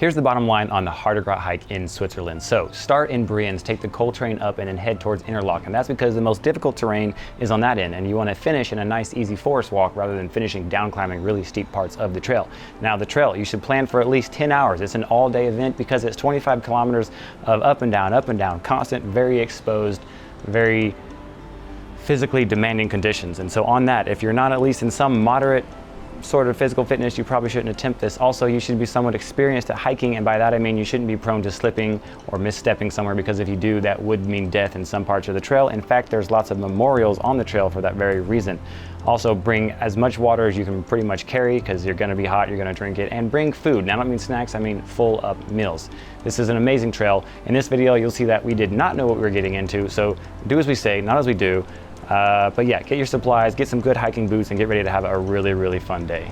Here's the bottom line on the Hardergrat hike in Switzerland. So start in Brienz, take the coal train up and then head towards Interlaken. That's because the most difficult terrain is on that end and you want to finish in a nice easy forest walk rather than finishing down climbing really steep parts of the trail. Now the trail, you should plan for at least 10 hours. It's an all-day event because it's 25 kilometers of up and down, constant, very exposed, very physically demanding conditions. And so on that, if you're not at least in some moderate sort of physical fitness, you probably shouldn't attempt this. Also, you should be somewhat experienced at hiking, and by that I mean you shouldn't be prone to slipping or misstepping somewhere, because if you do, that would mean death in some parts of the trail. In fact, there's lots of memorials on the trail for that very reason. Also, bring as much water as you can pretty much carry, because you're going to be hot, you're going to drink it, and bring food. Now I don't mean snacks, I mean full up meals. This is an amazing trail. In this video, you'll see that we did not know what we were getting into, so do as we say, not as we do. But yeah, get your supplies, get some good hiking boots, and get ready to have a really, really fun day.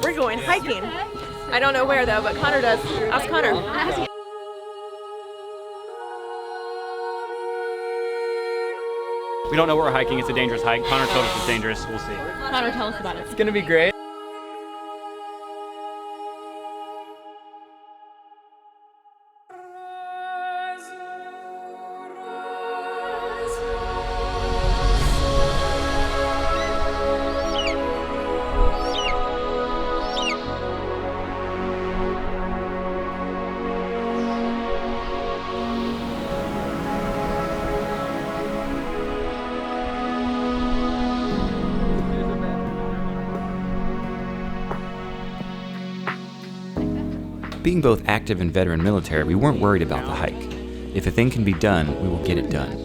We're going hiking. I don't know where though, but Connor does. Ask Connor. We don't know where we're hiking. It's a dangerous hike. Connor told us it's dangerous. We'll see. Connor, tell us about it. It's gonna be great. Being both active and veteran military, we weren't worried about the hike. If a thing can be done, we will get it done.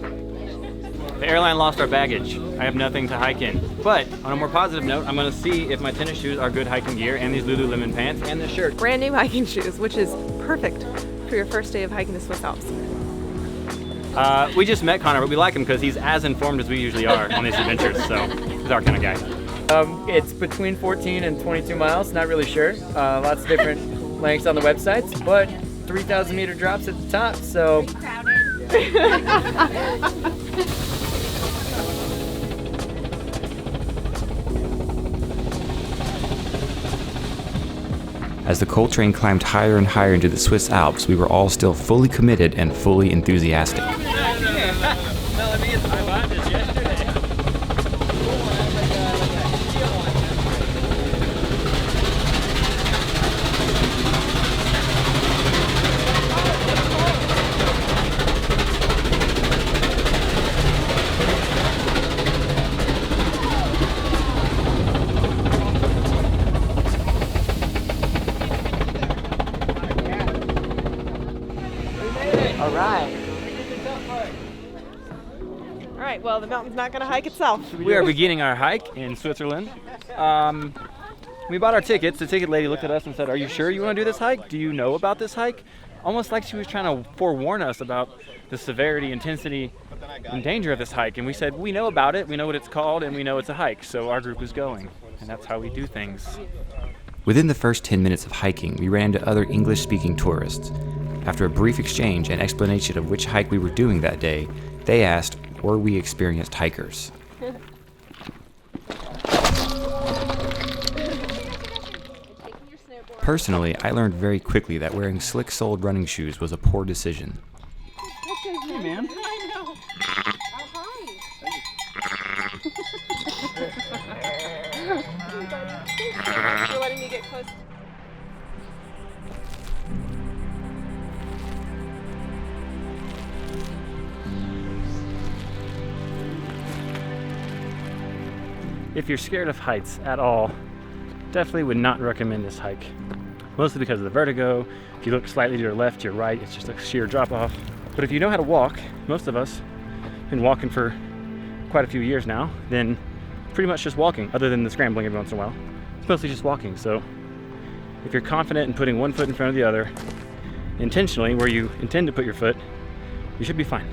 The airline lost our baggage. I have nothing to hike in. But on a more positive note, I'm going to see if my tennis shoes are good hiking gear, and these Lululemon pants, and this shirt. Brand new hiking shoes, which is perfect for your first day of hiking the Swiss Alps. We just met Connor, but we like him because he's as informed as we usually are on these adventures, so he's our kind of guy. It's between 14 and 22 miles, not really sure. Lots of different lengths on the websites, but 3,000 meter drops at the top, so. As the coal train climbed higher and higher into the Swiss Alps, we were all still fully committed and fully enthusiastic. All right, well, the mountain's not going to hike itself. We are beginning our hike in Switzerland. We bought our tickets. The ticket lady looked at us and said, "Are you sure you want to do this hike? Do you know about this hike?" Almost like she was trying to forewarn us about the severity, intensity, and danger of this hike. And we said, we know about it, we know what it's called, and we know it's a hike. So our group is going, and that's how we do things. Within the first 10 minutes of hiking, we ran into other English-speaking tourists. After a brief exchange and explanation of which hike we were doing that day, they asked, were we experienced hikers? Personally, I learned very quickly that wearing slick-soled running shoes was a poor decision. Hey, man. I know. Thanks for letting me get close. If you're scared of heights at all, definitely would not recommend this hike. Mostly because of the vertigo. If you look slightly to your left, to your right, it's just a sheer drop off. But if you know how to walk, most of us have been walking for quite a few years now, then pretty much just walking, other than the scrambling every once in a while. It's mostly just walking. So if you're confident in putting one foot in front of the other, intentionally where you intend to put your foot, you should be fine.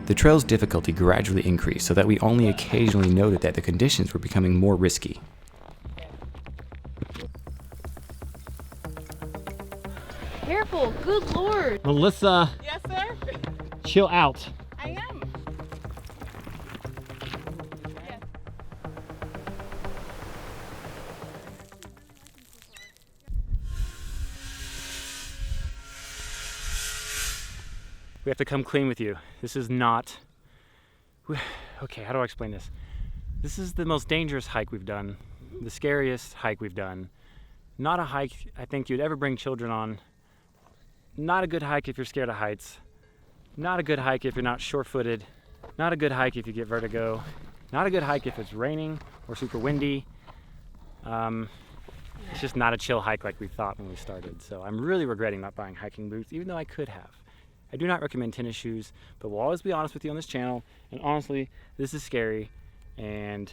The trail's difficulty gradually increased so that we only occasionally noted that the conditions were becoming more risky. Careful, good lord. Melissa, Yes, sir? chill out. I am. we have to come clean with you. This is not, okay, how do I explain this? This is the most dangerous hike we've done, the scariest hike we've done. Not a hike I think you'd ever bring children on. Not a good hike if you're scared of heights. Not a good hike if you're not sure-footed. Not a good hike if you get vertigo. Not a good hike if it's raining or super windy. It's just not a chill hike like we thought when we started. So I'm really regretting not buying hiking boots, even though I could have. I do not recommend tennis shoes, but we'll always be honest with you on this channel. And honestly, this is scary. And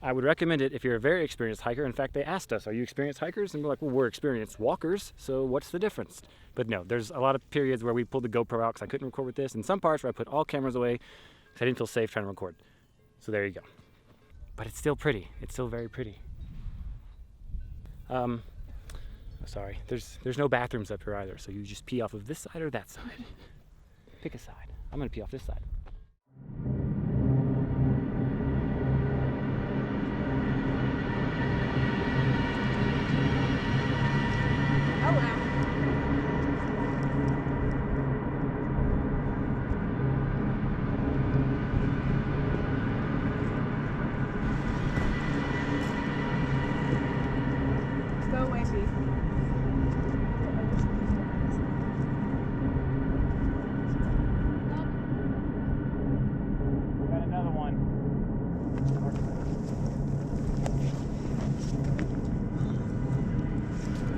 I would recommend it if you're a very experienced hiker. In fact, they asked us, are you experienced hikers? And we're like, well, we're experienced walkers, so what's the difference? But no, there's a lot of periods where we pulled the GoPro out because I couldn't record with this, and some parts where I put all cameras away because I didn't feel safe trying to record. So there you go. But it's still pretty. It's still very pretty. Sorry, there's no bathrooms up here either, so you just pee off of this side or that side. Pick a side. I'm gonna pee off this side.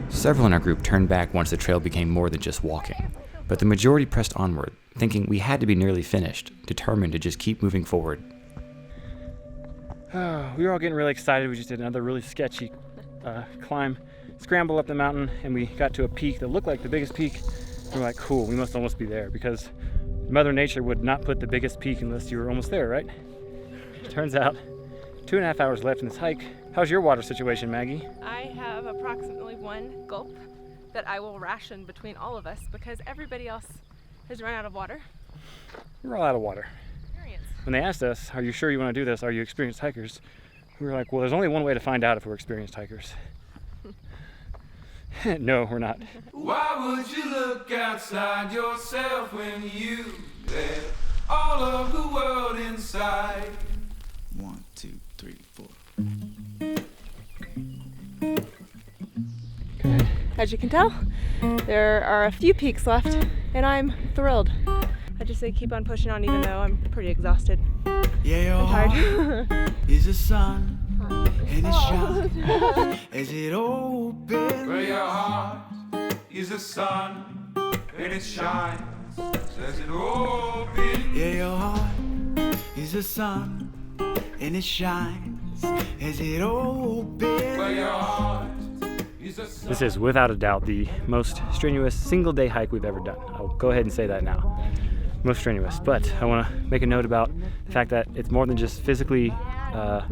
Several in our group turned back once the trail became more than just walking, but the majority pressed onward, thinking we had to be nearly finished, determined to just keep moving forward. We were all getting really excited. We just did another really sketchy climb, scramble up the mountain, and we got to a peak that looked like the biggest peak. We were like, cool, we must almost be there, because Mother Nature would not put the biggest peak unless you were almost there, right? Turns out, 2.5 hours left in this hike. How's your water situation, Maggie? I have approximately 1 gulp that I will ration between all of us because everybody else has run out of water. We're all out of water. Experience. When they asked us, are you sure you want to do this? Are you experienced hikers? We were like, well, there's only one way to find out if we're experienced hikers. No, we're not. Why would you look outside yourself when you let all of the world inside? 1, 2, 3, 4. As you can tell, there are a few peaks left, and I'm thrilled. I just say keep on pushing on even though I'm pretty exhausted. Yeah, your I'm tired. heart is the sun, and it shines as it opens. Where your heart is the sun, and it shines as it opens. Yeah, your heart is the sun, and it shines as it opens. Where your heart is the sun. This is without a doubt the most strenuous single day hike we've ever done. I'll go ahead and say that now. Most strenuous, but I want to make a note about the fact that it's more than just physically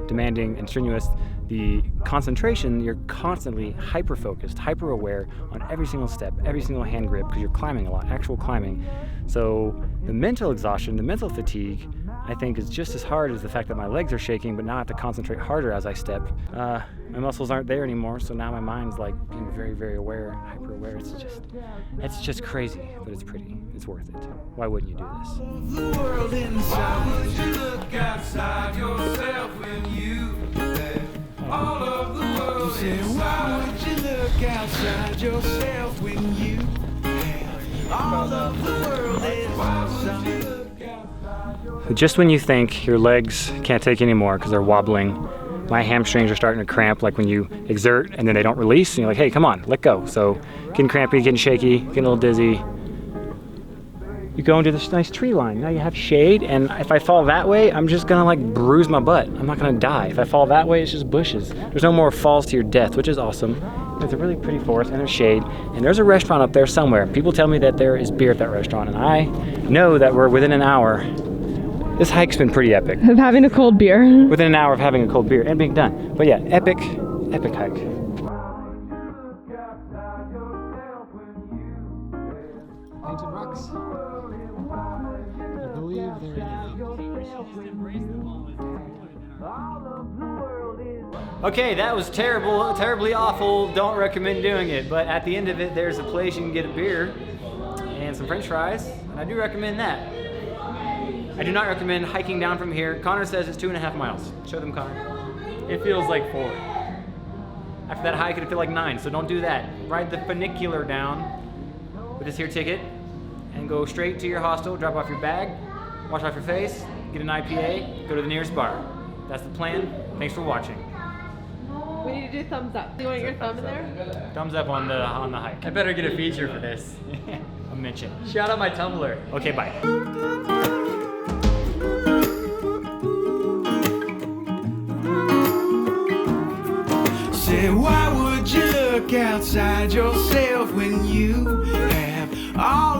demanding and strenuous. The concentration, you're constantly hyper-focused, hyper-aware on every single step, every single hand grip, because you're climbing a lot, actual climbing. So the mental exhaustion, the mental fatigue, I think is just as hard as the fact that my legs are shaking, but now I have to concentrate harder as I step. My muscles aren't there anymore, so now my mind's like being very, very aware, hyper-aware. It's just crazy, but it's pretty. It's worth it. Why wouldn't you do this? The world inside. Why would you look outside yourself when you let all of the world inside? Why would you look outside yourself when you let all of the world inside? Just when you think your legs can't take anymore because they're wobbling, my hamstrings are starting to cramp, like when you exert and then they don't release, and you're like, hey, come on, let go. So getting crampy, getting shaky, getting a little dizzy. You go into this nice tree line. Now you have shade, and if I fall that way, I'm just gonna like bruise my butt. I'm not gonna die. If I fall that way, it's just bushes. There's no more falls to your death, which is awesome. There's a really pretty forest and there's shade, and there's a restaurant up there somewhere. People tell me that there is beer at that restaurant, and I know that we're within an hour. This hike's been pretty epic. Of having a cold beer. Within an hour of having a cold beer and being done. But yeah, epic hike. Painted rocks. I believe they're Okay, that was terrible, terribly awful. Don't recommend doing it. But at the end of it, there's a place you can get a beer and some French fries. and I do recommend that. I do not recommend hiking down from here. Connor says it's 2.5 miles. Show them, Connor. It feels like 4. After that hike, it'll feel like 9, so don't do that. Ride the funicular down with this here ticket and go straight to your hostel, drop off your bag, wash off your face, get an IPA, go to the nearest bar. That's the plan. Thanks for watching. We need to do thumbs up. Do you want your thumb in there? Thumbs up on the hike. I better get a feature for this. A mention. Shout out my Tumblr. Okay, bye. Say, why would you look outside yourself when you have all